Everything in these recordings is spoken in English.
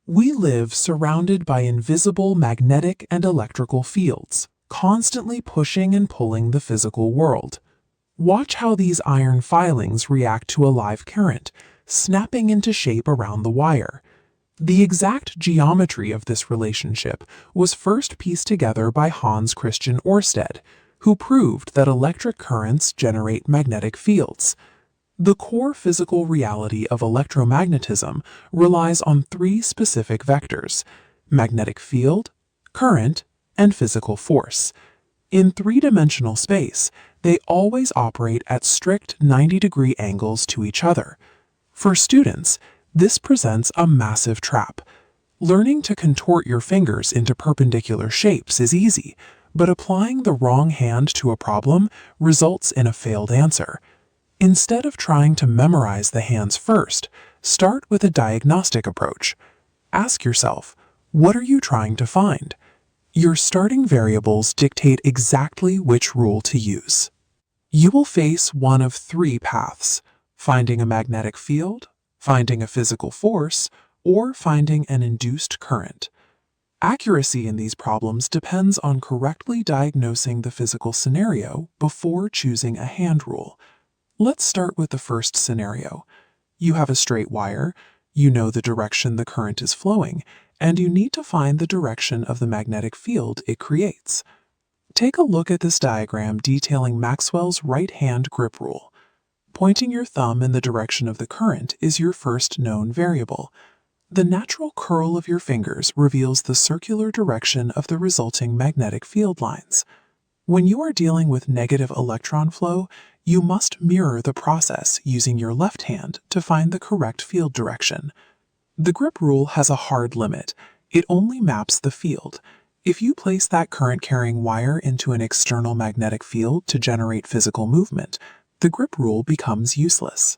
We live surrounded by invisible magnetic and electrical fields, constantly pushing and pulling the physical world. Watch how these iron filings react to a live current, snapping into shape around the wire. The exact geometry of this relationship was first pieced together by Hans Christian Ørsted, who proved that electric currents generate magnetic fields. The core physical reality of electromagnetism relies on three specific vectors: magnetic field, current, and physical force. In three-dimensional space, they always operate at strict 90-degree angles to each other. For students, this presents a massive trap. Learning to contort your fingers into perpendicular shapes is easy, but applying the wrong hand to a problem results in a failed answer. Instead of trying to memorize the hands first, start with a diagnostic approach. Ask yourself, what are you trying to find? Your starting variables dictate exactly which rule to use. You will face one of three paths: finding a magnetic field, finding a physical force, or finding an induced current. Accuracy in these problems depends on correctly diagnosing the physical scenario before choosing a hand rule. Let's start with the first scenario. You have a straight wire, you know the direction the current is flowing, and you need to find the direction of the magnetic field it creates. Take a look at this diagram detailing Maxwell's right-hand grip rule. Pointing your thumb in the direction of the current is your first known variable. The natural curl of your fingers reveals the circular direction of the resulting magnetic field lines. When you are dealing with negative electron flow, you must mirror the process using your left hand to find the correct field direction. The grip rule has a hard limit. It only maps the field. If you place that current-carrying wire into an external magnetic field to generate physical movement, the grip rule becomes useless.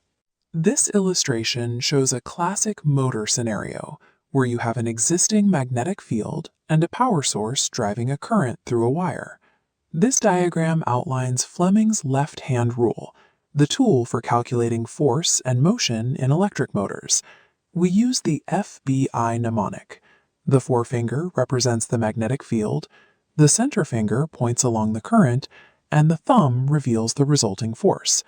This illustration shows a classic motor scenario where you have an existing magnetic field and a power source driving a current through a wire. This diagram outlines Fleming's left-hand rule, the tool for calculating force and motion in electric motors. We use the FBI mnemonic. The forefinger represents the magnetic field, the center finger points along the current, and the thumb reveals the resulting force.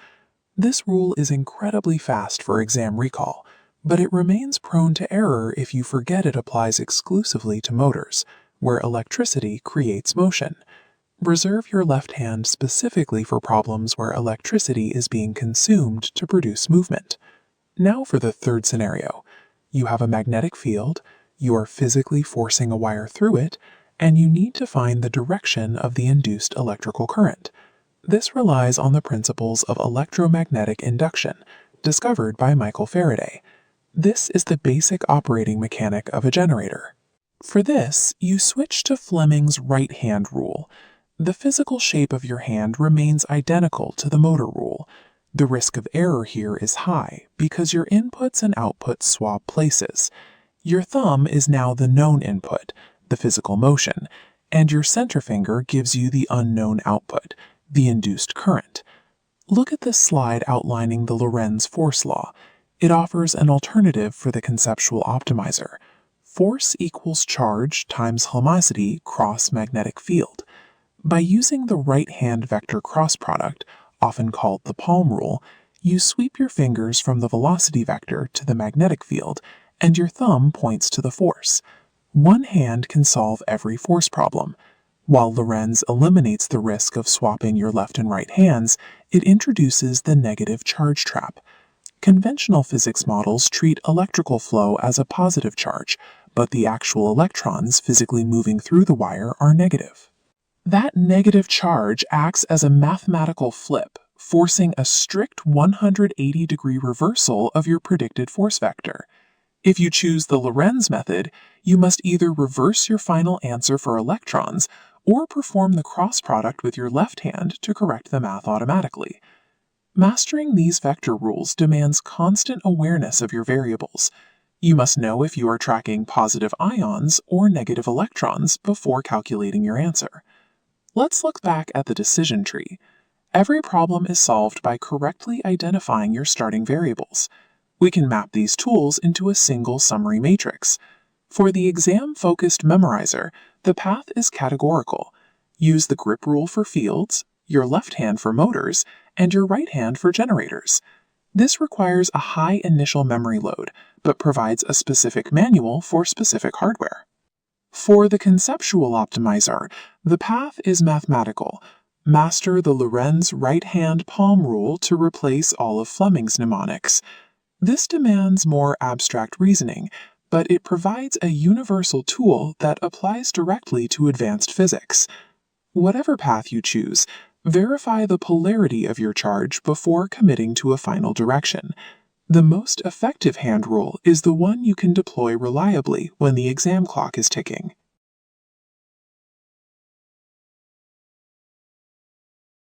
This rule is incredibly fast for exam recall, but it remains prone to error if you forget it applies exclusively to motors, where electricity creates motion. Reserve your left hand specifically for problems where electricity is being consumed to produce movement. Now for the third scenario. You have a magnetic field, you are physically forcing a wire through it, and you need to find the direction of the induced electrical current. This relies on the principles of electromagnetic induction, discovered by Michael Faraday. This is the basic operating mechanic of a generator. For this, you switch to Fleming's right-hand rule. The physical shape of your hand remains identical to the motor rule. The risk of error here is high because your inputs and outputs swap places. Your thumb is now the known input, the physical motion, and your center finger gives you the unknown output, the induced current. Look at this slide outlining the Lorentz force law. It offers an alternative for the conceptual optimizer. Force equals charge times helmicity cross magnetic field. By using the right-hand vector cross product, often called the palm rule, you sweep your fingers from the velocity vector to the magnetic field, and your thumb points to the force. One hand can solve every force problem. While Lorentz eliminates the risk of swapping your left and right hands, it introduces the negative charge trap. Conventional physics models treat electrical flow as a positive charge, but the actual electrons physically moving through the wire are negative. That negative charge acts as a mathematical flip, forcing a strict 180-degree reversal of your predicted force vector. If you choose the Lorentz method, you must either reverse your final answer for electrons or perform the cross product with your left hand to correct the math automatically. Mastering these vector rules demands constant awareness of your variables. You must know if you are tracking positive ions or negative electrons before calculating your answer. Let's look back at the decision tree. Every problem is solved by correctly identifying your starting variables. We can map these tools into a single summary matrix. For the exam-focused memorizer, the path is categorical. Use the grip rule for fields, your left hand for motors, and your right hand for generators. This requires a high initial memory load, but provides a specific manual for specific hardware. For the conceptual optimizer, the path is mathematical. Master the Lorenz right-hand palm rule to replace all of Fleming's mnemonics. This demands more abstract reasoning, but it provides a universal tool that applies directly to advanced physics. Whatever path you choose, verify the polarity of your charge before committing to a final direction. The most effective hand rule is the one you can deploy reliably when the exam clock is ticking.